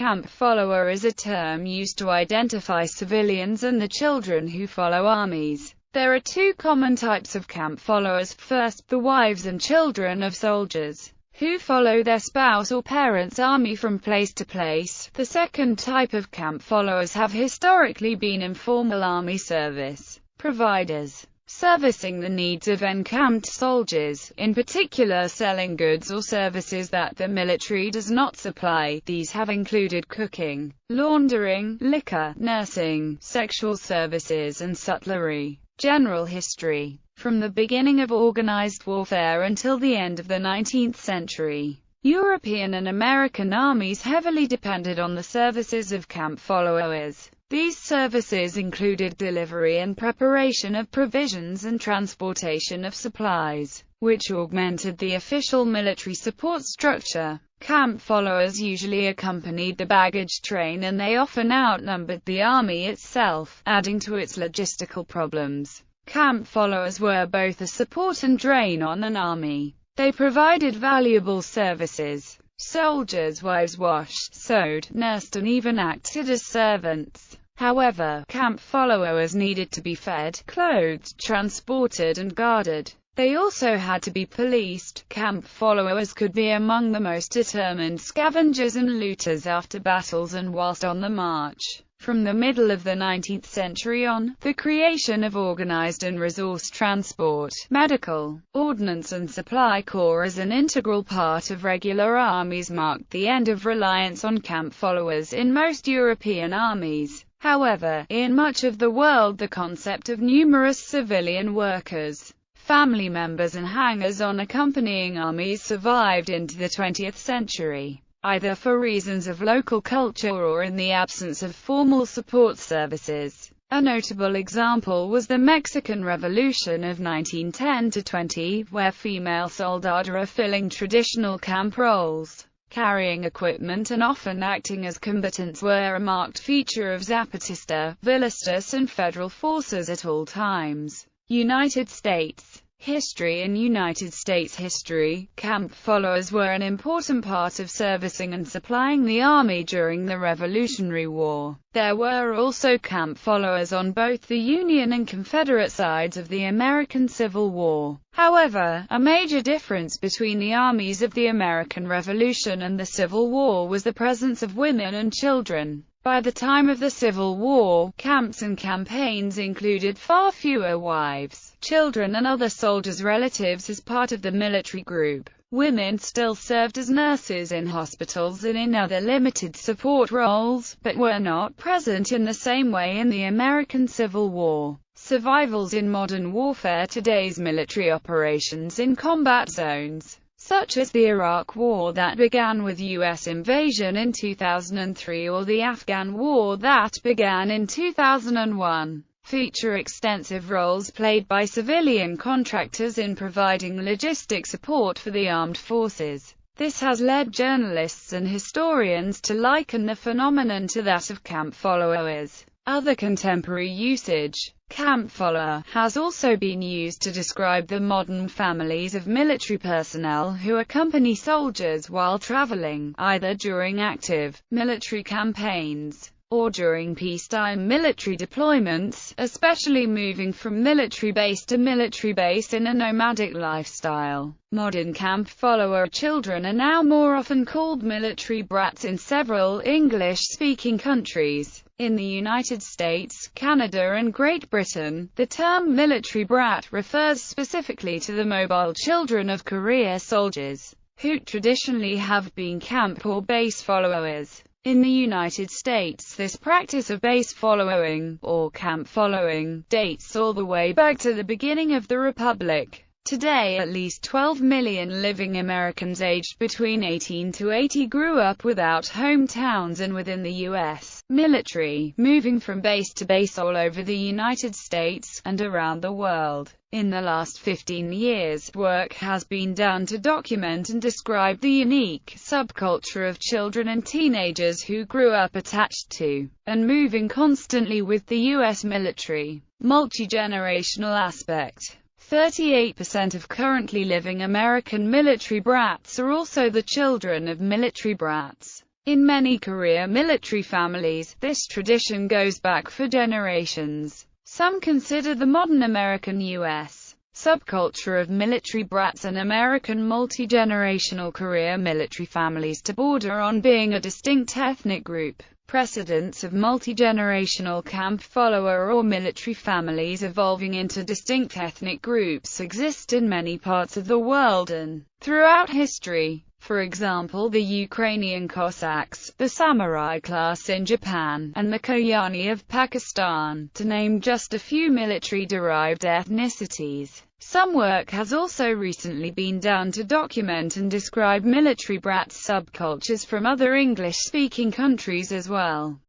Camp follower is a term used to identify civilians and the children who follow armies. There are two common types of camp followers. First, the wives and children of soldiers, who follow their spouse or parent's army from place to place. The second type of camp followers have historically been informal army service providers, servicing the needs of encamped soldiers, in particular selling goods or services that the military does not supply. These have included cooking, laundering, liquor, nursing, sexual services and sutlery. General history. From the beginning of organized warfare until the end of the 19th century, European and American armies heavily depended on the services of camp followers. These services included delivery and preparation of provisions and transportation of supplies, which augmented the official military support structure. Camp followers usually accompanied the baggage train, and they often outnumbered the army itself, adding to its logistical problems. Camp followers were both a support and drain on an army. They provided valuable services. Soldiers' wives washed, sewed, nursed and even acted as servants. However, camp followers needed to be fed, clothed, transported and guarded. They also had to be policed. Camp followers could be among the most determined scavengers and looters after battles and whilst on the march. From the middle of the 19th century on, the creation of organized and resourced transport, medical, ordnance and supply corps as an integral part of regular armies marked the end of reliance on camp followers in most European armies. However, in much of the world the concept of numerous civilian workers, family members and hangers-on accompanying armies survived into the 20th century, either for reasons of local culture or in the absence of formal support services. A notable example was the Mexican Revolution of 1910–20, where female soldado filling traditional camp roles, carrying equipment and often acting as combatants were a marked feature of Zapatista, Villistas and federal forces at all times. United States history. In United States history, camp followers were an important part of servicing and supplying the army during the Revolutionary War. There were also camp followers on both the Union and Confederate sides of the American Civil War. However, a major difference between the armies of the American Revolution and the Civil War was the presence of women and children. By the time of the Civil War, camps and campaigns included far fewer wives, children and other soldiers' relatives as part of the military group. Women still served as nurses in hospitals and in other limited support roles, but were not present in the same way in the American Civil War. Survivals in modern warfare. Today's military operations in combat zones, such as the Iraq War that began with U.S. invasion in 2003 or the Afghan War that began in 2001, feature extensive roles played by civilian contractors in providing logistic support for the armed forces. This has led journalists and historians to liken the phenomenon to that of camp followers. Other contemporary usage. Camp follower has also been used to describe the modern families of military personnel who accompany soldiers while traveling, either during active military campaigns or during peacetime military deployments, especially moving from military base to military base in a nomadic lifestyle. Modern camp follower children are now more often called military brats in several English-speaking countries. In the United States, Canada and Great Britain, the term military brat refers specifically to the mobile children of career soldiers, who traditionally have been camp or base followers. In the United States, this practice of base following, or camp following, dates all the way back to the beginning of the Republic. Today, at least 12 million living Americans aged between 18 to 80 grew up without hometowns and within the U.S. military, moving from base to base all over the United States and around the world. In the last 15 years, work has been done to document and describe the unique subculture of children and teenagers who grew up attached to, and moving constantly with the U.S. military. Multi-generational aspect. 38% of currently living American military brats are also the children of military brats. In many career military families, this tradition goes back for generations. Some consider the modern American U.S. subculture of military brats and American multi-generational career military families to border on being a distinct ethnic group. Precedents of multi-generational camp follower or military families evolving into distinct ethnic groups exist in many parts of the world and throughout history. For example, the Ukrainian Cossacks, the samurai class in Japan, and the Kalyani of Pakistan, to name just a few military-derived ethnicities. Some work has also recently been done to document and describe military brat subcultures from other English-speaking countries as well.